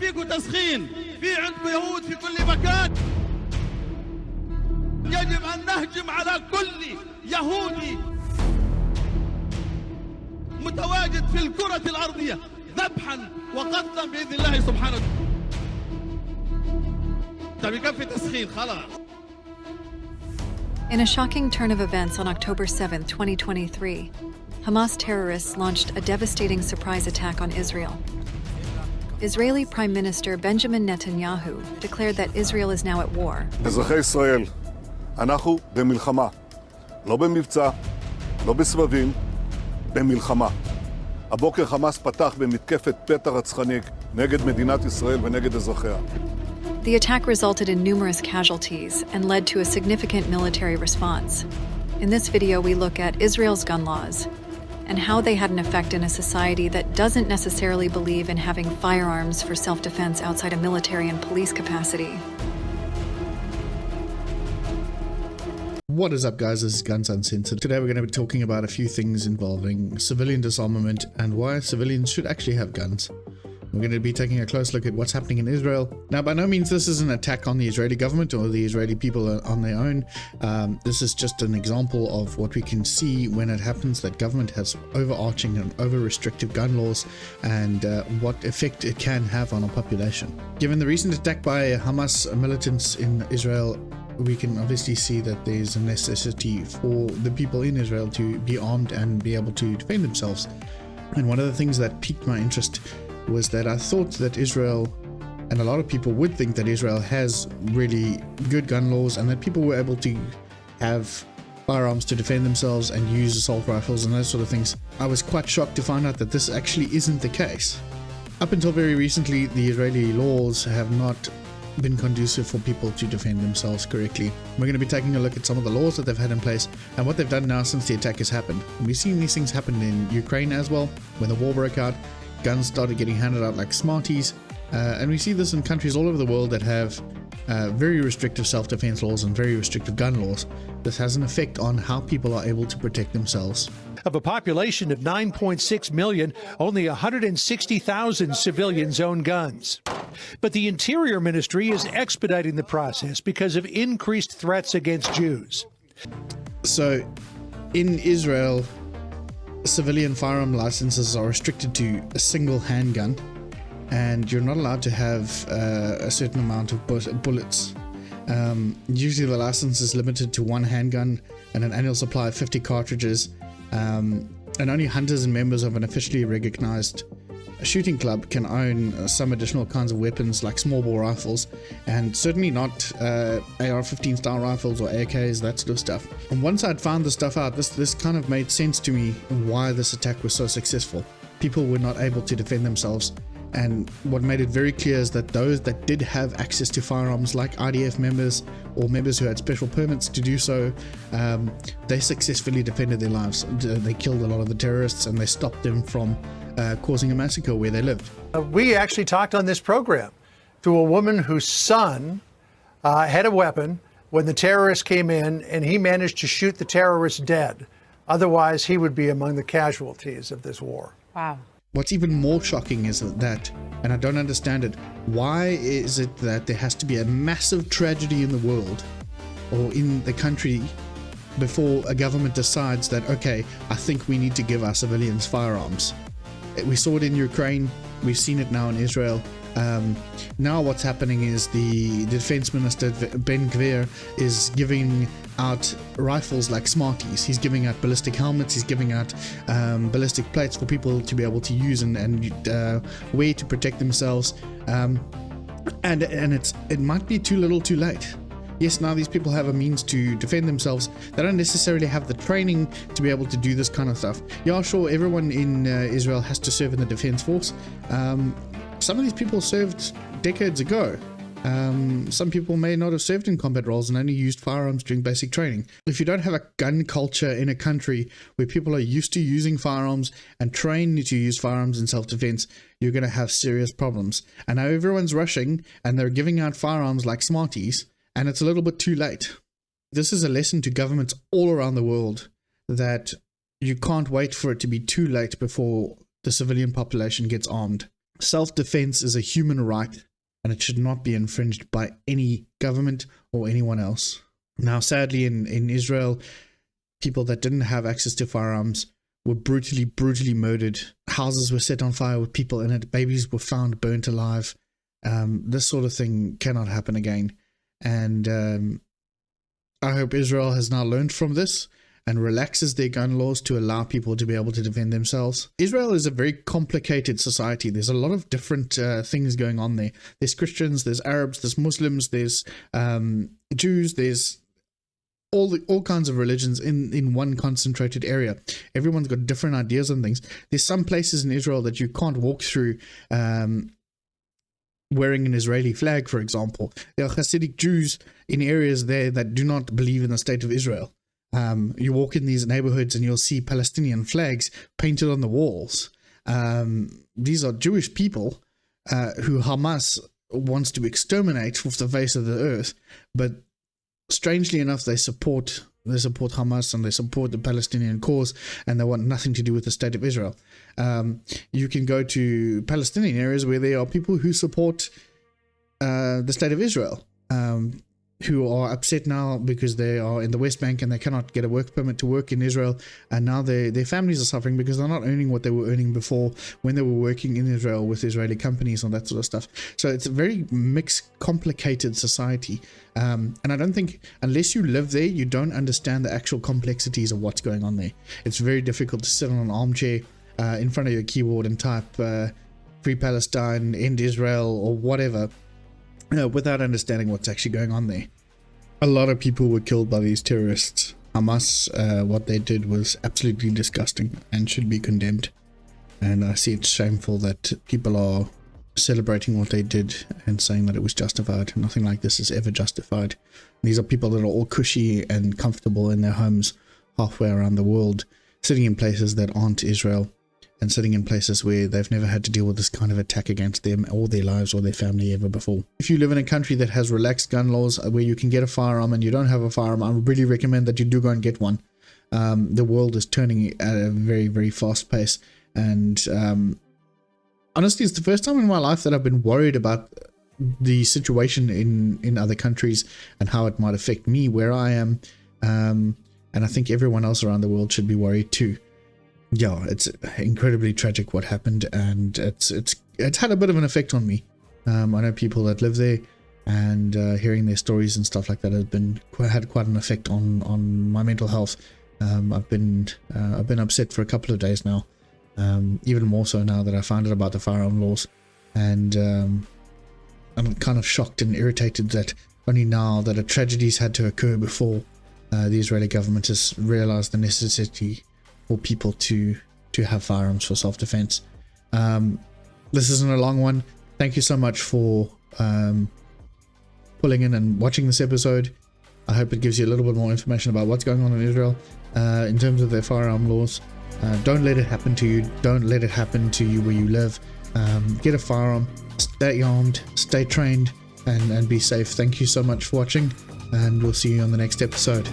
فيكم تسخين، في عندكم يهود في كل مكان. يجب أن نهجم على كل يهودي متواجد في الكرة الأرضية ذبحا وقتلا بإذن الله سبحانه وتعالى. طب يكفي تسخين خلاص. In a shocking turn of events on October 7, 2023, Hamas terrorists launched a devastating surprise attack on Israel. Israeli Prime Minister Benjamin Netanyahu declared that Israel is now at war. אזרחי ישראל, אנחנו במלחמה. לא במבצע, לא בסבבים, במלחמה. הבוקר חמאס פתח במתקפת פתע רצחנית נגד מדינת ישראל ונגד אזרחיה. The attack resulted in numerous casualties and led to a significant military response. In this video, we look at Israel's gun laws and how they had an effect in a society that doesn't necessarily believe in having firearms for self-defense outside a military and police capacity. What is up, guys? This is Guns Uncensored. Today we're going to be talking about a few things involving civilian disarmament and why civilians should actually have guns. We're going to be taking a close look at what's happening in Israel. Now, by no means this is an attack on the Israeli government or the Israeli people on their own. This is just an example of what we can see when it happens that government has overarching and over-restrictive gun laws and what effect it can have on a population. Given the recent attack by Hamas militants in Israel, we can obviously see that there's a necessity for the people in Israel to be armed and be able to defend themselves. And one of the things that piqued my interest was that I thought that Israel, and a lot of people would think that Israel has really good gun laws and that people were able to have firearms to defend themselves and use assault rifles and those sort of things. I was quite shocked to find out that this actually isn't the case. Up until very recently, the Israeli laws have not been conducive for people to defend themselves correctly. We're going to be taking a look at some of the laws that they've had in place and what they've done now since the attack has happened. And we've seen these things happen in Ukraine as well. When the war broke out, guns started getting handed out like Smarties, and we see this in countries all over the world that have very restrictive self-defense laws and very restrictive gun laws. This has an effect on how people are able to protect themselves. Of a population of 9.6 million, only 160,000 civilians own guns. But the Interior Ministry is expediting the process because of increased threats against Jews. So, in Israel, civilian firearm licenses are restricted to a single handgun, and you're not allowed to have a certain amount of bullets. Usually the license is limited to one handgun and an annual supply of 50 cartridges, and only hunters and members of an officially recognized shooting club can own some additional kinds of weapons like small bore rifles, and certainly not AR-15 style rifles or AKs, that sort of stuff. And once I'd found this stuff out, this kind of made sense to me why this attack was so successful. People were not able to defend themselves, and what made it very clear is that those that did have access to firearms, like IDF members or members who had special permits to do so, they successfully defended their lives. They killed a lot of the terrorists and they stopped them from causing a massacre where they lived. We actually talked on this program to a woman whose son had a weapon when the terrorists came in, and he managed to shoot the terrorists dead. Otherwise, he would be among the casualties of this war. Wow. What's even more shocking is that, and I don't understand it, why is it that there has to be a massive tragedy in the world or in the country before a government decides that, okay, I think we need to give our civilians firearms? We saw it in Ukraine, we've seen it now in Israel. Now what's happening is the defense minister, Ben Gvir, is giving out rifles like Smarties. He's giving out ballistic helmets, he's giving out ballistic plates for people to be able to use and wear to protect themselves. And it might be too little too late. Yes, now these people have a means to defend themselves. They don't necessarily have the training to be able to do this kind of stuff. Yeah, sure, everyone in Israel has to serve in the defense force. Some of these people served decades ago. Some people may not have served in combat roles and only used firearms during basic training. If you don't have a gun culture in a country where people are used to using firearms and trained to use firearms in self-defense, you're going to have serious problems. And now everyone's rushing and they're giving out firearms like Smarties, and it's a little bit too late. This is a lesson to governments all around the world that you can't wait for it to be too late before the civilian population gets armed. Self-defense is a human right, and it should not be infringed by any government or anyone else. Now, sadly, in Israel, people that didn't have access to firearms were brutally murdered. Houses were set on fire with people in it. Babies were found burnt alive. This sort of thing cannot happen again. And I hope Israel has now learned from this and relaxes their gun laws to allow people to be able to defend themselves. Israel is a very complicated society. There's a lot of different things going on there. There's Christians, there's Arabs, there's Muslims, there's Jews, there's all kinds of religions in one concentrated area. Everyone's got different ideas on things. There's some places in Israel that you can't walk through wearing an Israeli flag, for example. There are Hasidic Jews in areas there that do not believe in the state of Israel. You walk in these neighborhoods and you'll see Palestinian flags painted on the walls. These are Jewish people who Hamas wants to exterminate off the face of the earth, but strangely enough, they support Hamas and they support the Palestinian cause, and they want nothing to do with the state of Israel. You can go to Palestinian areas where there are people who support the state of Israel, who are upset now because they are in the West Bank and they cannot get a work permit to work in Israel, and now their families are suffering because they're not earning what they were earning before when they were working in Israel with Israeli companies and that sort of stuff. So it's a very mixed, complicated society, and I don't think unless you live there, you don't understand the actual complexities of what's going on there. It's very difficult to sit on an armchair in front of your keyboard and type Free Palestine, End Israel, or whatever, without understanding what's actually going on there. A lot of people were killed by these terrorists. Hamas, what they did was absolutely disgusting and should be condemned. And I see it's shameful that people are celebrating what they did and saying that it was justified. Nothing like this is ever justified. These are people that are all cushy and comfortable in their homes halfway around the world, sitting in places that aren't Israel, and sitting in places where they've never had to deal with this kind of attack against them or their lives or their family ever before. If you live in a country that has relaxed gun laws where you can get a firearm and you don't have a firearm, I really recommend that you do go and get one. The world is turning at a very, very fast pace, and honestly, it's the first time in my life that I've been worried about the situation in other countries and how it might affect me where I am, and I think everyone else around the world should be worried too. Yeah, it's incredibly tragic what happened, and it's had a bit of an effect on me. I know people that live there, and hearing their stories and stuff like that had quite an effect on my mental health. I've been upset for a couple of days now, even more so now that I found out about the firearm laws, and I'm kind of shocked and irritated that only now that a tragedy's had to occur before the Israeli government has realized the necessity for people to have firearms for self-defense. This isn't a long one. Thank you so much for pulling in and watching this episode. I hope it gives you a little bit more information about what's going on in Israel in terms of their firearm laws. Don't let it happen to you. Don't let it happen to you where you live. Get a firearm, stay armed, stay trained, and be safe. Thank you so much for watching, and we'll see you on the next episode.